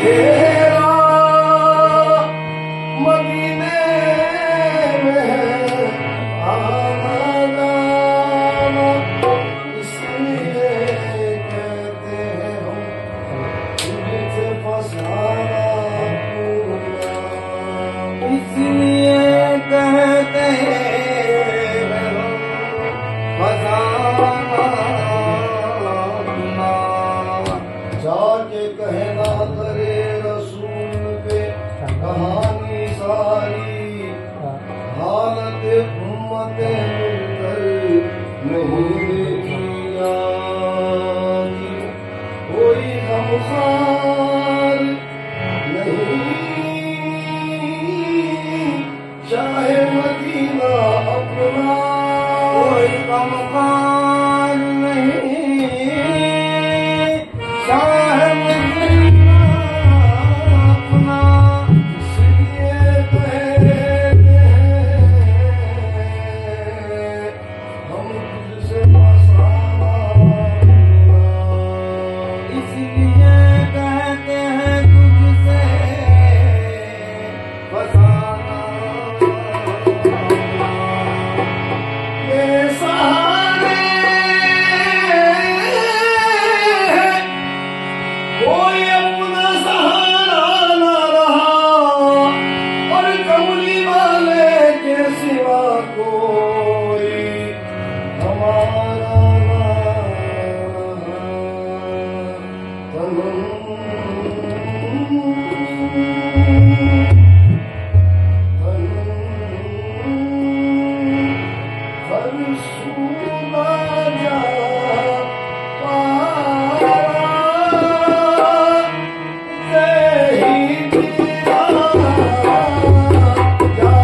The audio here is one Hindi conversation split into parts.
तेरा मदीने में आना जाना, इसलिए कहते हैं हम तुझसे फसाना पूरा, इसलिए कहते हैं हम फसाना अपना। जाके कहना करे रसूल पे कहानी सारी, हालत उम्मत मुनकर नहीं देखी आगी, कोई गमखार नहीं चाहे मदीना अपना, कोई गमखार नहीं शाह मदीना अपना। इसलिए कहते हैं हम तुझसे फसाना पूरा, इसलिए कहते हैं तुझसे फसाना। ये सहारे कोई अपना सहारा न रहा, और कमली वाले के सिवा कोई हमारा न रहा। फरसूना जा पारा, यही तेरा या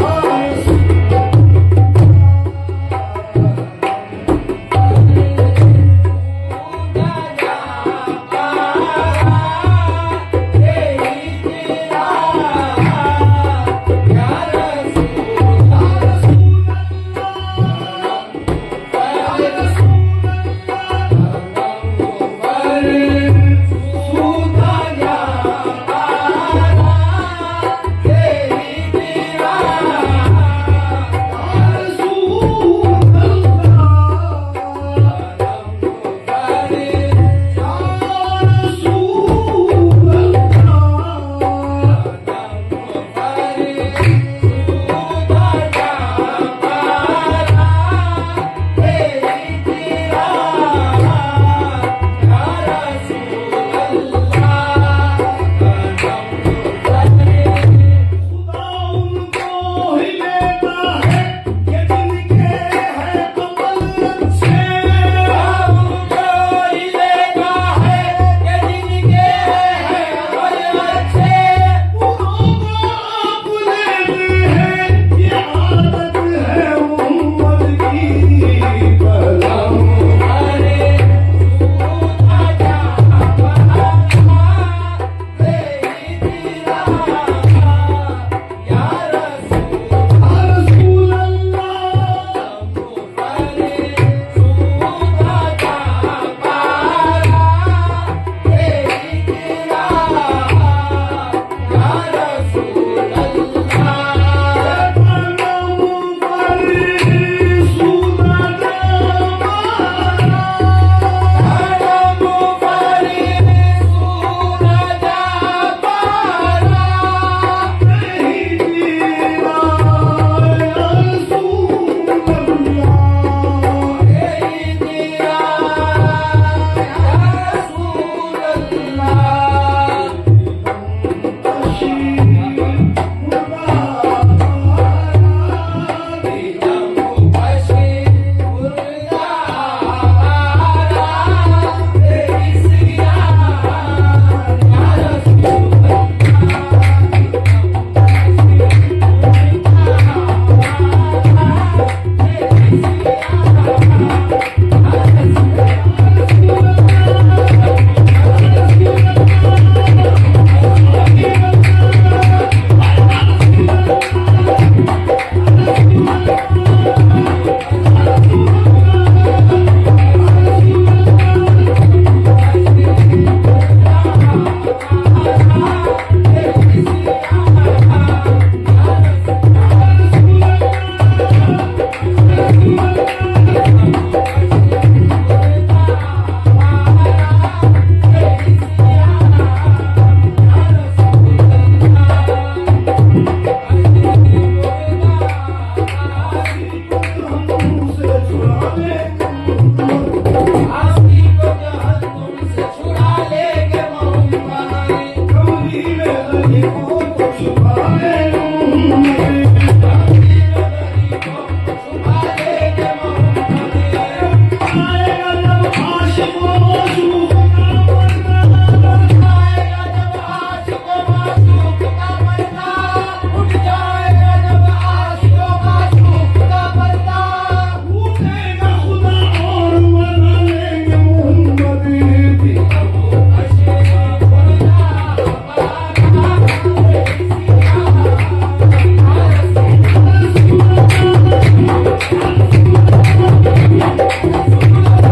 रसूल आएगा जब आशिकों माशूक का मरना, उठ जाएगा जब आशिकों माशूक का पर्दा, उठ जाएगा जब आशिकों माशूक का पर्दा। उठेगा खुदा और मना लेंगे मोहम्मद की। Thank you.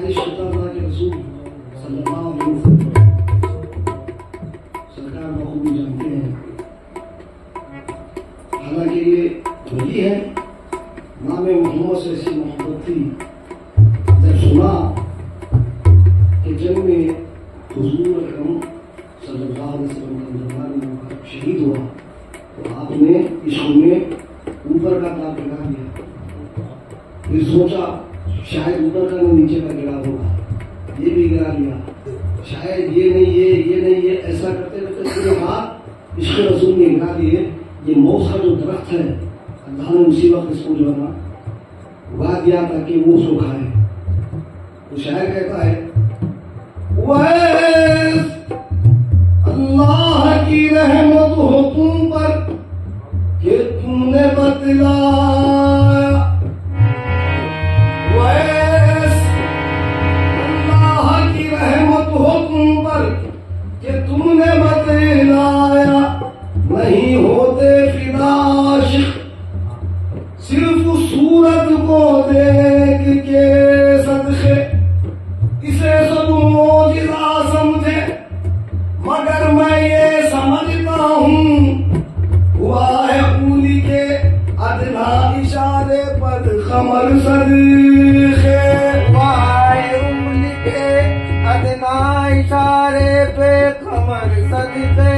इश्क था अल्लाह के रसूल सल्लल्लाहु अलैहि वसल्लम। सरकार बखूबी जानते हैं। हालांकि ये वही है, नाम मोहम्मद से ऐसी मोहब्बत थी। जब सुना कि जंग में हुजूर अकरम सल्लल्लाहु अलैहि वसल्लम का दरबार मुबारक शहीद हुआ, तो आपने इश्क में ऊपर का ताप लगा दिया। फिर सोचा शायद ऊपर का नीचे का गिरा होगा, ये भी गिरा दिया। शायद ये नहीं ये ऐसा करते करते पूरे हाथ इश्क रसूल ने गिरा दिए। ये मौस का जो दरख्त है, अल्लाह ने उसी वक्त इसको जो है ना उगा दिया ताकि वो उसको खाए। तो शायर कहता है वैस अल्लाह की रहमत हो तुम पर कि तुमने बतलाया। वैस अल्लाह की रहमत हो तुम पर कि तुमने बतलाया। नहीं होते फिदाश सिर्फ सूरत को देख के सदके इसे सब मौजिज़ा समझे, मगर मैं ये समझता हूँ हुआ है उली के अदना इशारे पर खमर सदके। हुआ है उंगली के अदना इशारे पे खमर सदके।